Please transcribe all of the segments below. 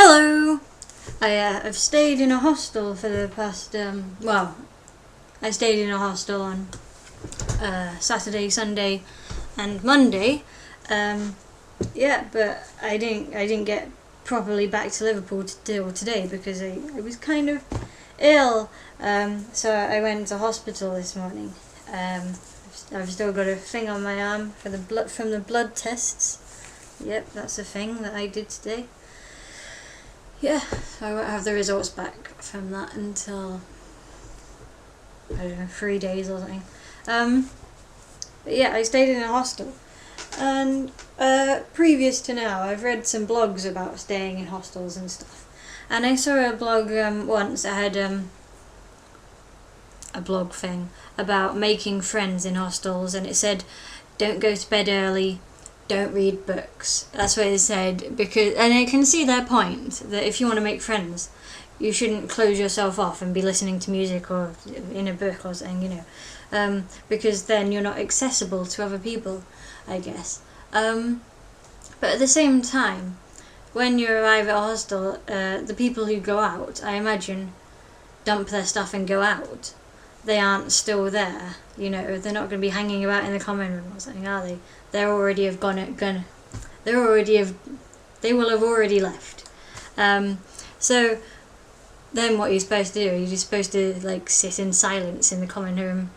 Hello! I've stayed in a hostel for the past, I stayed in a hostel on Saturday, Sunday and Monday. But I didn't get properly back to Liverpool till today because I was kind of ill. So I went to hospital this morning. I've still got a thing on my arm for from the blood tests. Yep, that's a thing that I did today. Yeah, I won't have the results back from that until, I don't know, 3 days or something. But yeah, I stayed in a hostel. And previous to now, I've read some blogs about staying in hostels and stuff. And I saw a blog once that had a blog thing about making friends in hostels, and it said, don't go to bed early, don't read books. That's what it said, and I can see their point, that if you want to make friends, you shouldn't close yourself off and be listening to music or in a book or something, because then you're not accessible to other people, I guess. But at the same time, when you arrive at a hostel, the people who go out, I imagine, dump their stuff and go out. They aren't still there, they're not going to be hanging about in the common room or something, are they? They will have already left. So then what you're supposed to do, you're just supposed to sit in silence in the common room,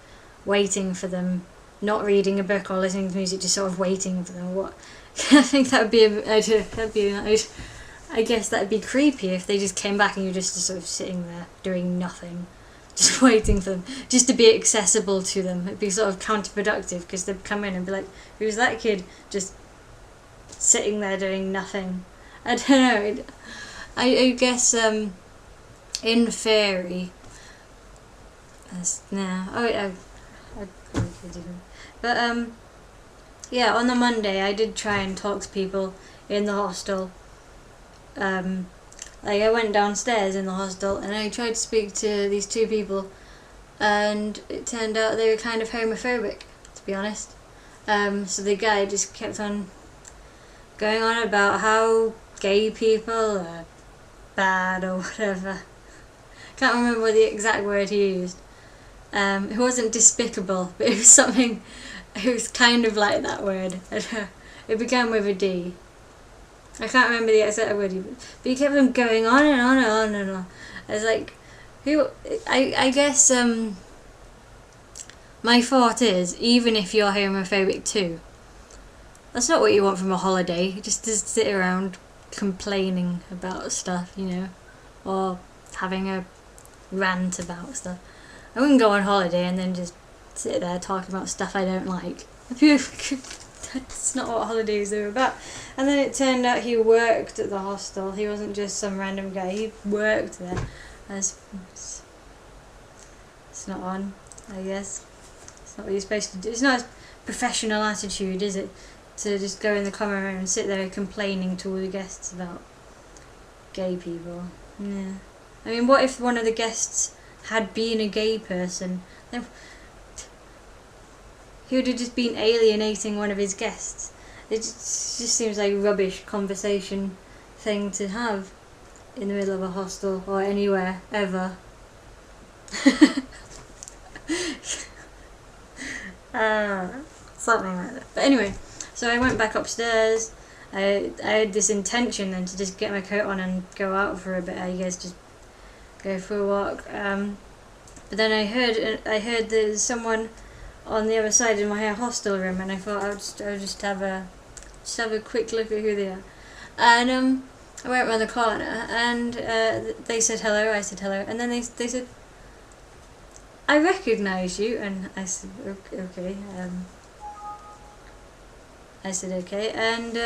waiting for them, not reading a book or listening to music, just sort of waiting for them. What? I think I guess that'd be creepy if they just came back and you're just sort of sitting there doing nothing, just waiting for them, just to be accessible to them. It'd be sort of counterproductive because they'd come in and be like, who's that kid just sitting there doing nothing? I don't know. I guess in theory, but on the Monday I did try and talk to people in the hostel. I went downstairs in the hostel and I tried to speak to these two people, and it turned out they were kind of homophobic, to be honest. So the guy just kept on going on about how gay people are bad or whatever. Can't remember the exact word he used. It wasn't despicable, but it was something, it was kind of like that word. It began with a D. I can't remember the exact word, but he kept on going on and on and on and on. I was like, I guess my thought is, even if you're homophobic too, that's not what you want from a holiday, just to sit around complaining about stuff, or having a rant about stuff. I wouldn't go on holiday and then just sit there talking about stuff I don't like. That's not what holidays are about. And then it turned out he worked at the hostel. He wasn't just some random guy. He worked there. It's not on, I guess. It's not what you're supposed to do. It's not a professional attitude, is it? To just go in the common room and sit there complaining to all the guests about gay people. Yeah. I mean, what if one of the guests had been a gay person? Then he would have just been alienating one of his guests. It just seems like a rubbish conversation thing to have in the middle of a hostel or anywhere ever. Something like that. But anyway, so I went back upstairs. I had this intention then to just get my coat on and go out for a bit. I guess just go for a walk. But then I heard there's someone on the other side in my hostel room, and I thought I'll just have a quick look at who they are. And I went around the corner, and they said hello. I said hello, and then they said, I recognise you, and I said okay. I said okay, and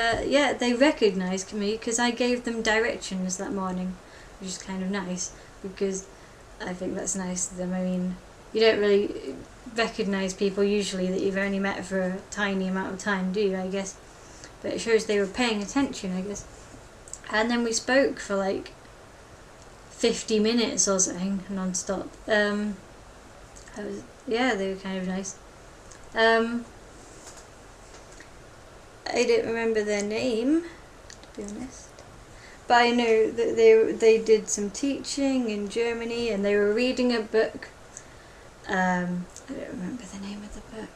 they recognised me because I gave them directions that morning, which is kind of nice, because I think that's nice of them. I mean, you don't really recognise people usually that you've only met for a tiny amount of time, do you, I guess? But it shows they were paying attention, I guess. And then we spoke for 50 minutes or something, non-stop. They were kind of nice. I don't remember their name, to be honest. But I know that they did some teaching in Germany, and they were reading a book. I don't remember the name of the book.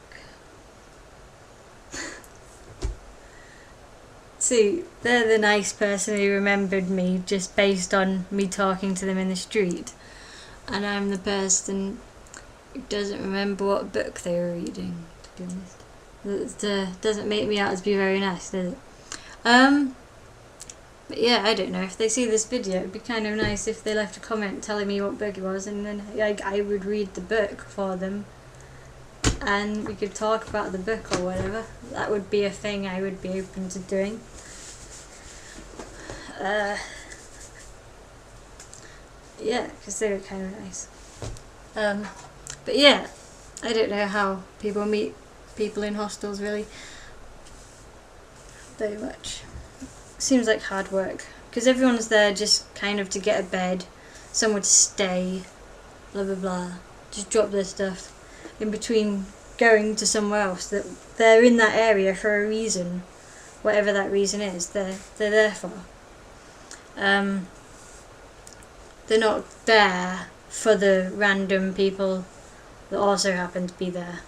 See, they're the nice person who remembered me just based on me talking to them in the street, and I'm the person who doesn't remember what book they were reading, to be honest. That doesn't make me out to be very nice, does it? But yeah, I don't know, if they see this video, it'd be kind of nice if they left a comment telling me what book it was, and then I would read the book for them, and we could talk about the book or whatever. That would be a thing I would be open to doing. Yeah, because they were kind of nice. But yeah, I don't know how people meet people in hostels really very much. Seems like hard work, because everyone's there just kind of to get a bed, somewhere to stay, blah blah blah, just drop their stuff in between going to somewhere else. That they're in that area for a reason, whatever that reason is, they're there for. They're not there for the random people that also happen to be there.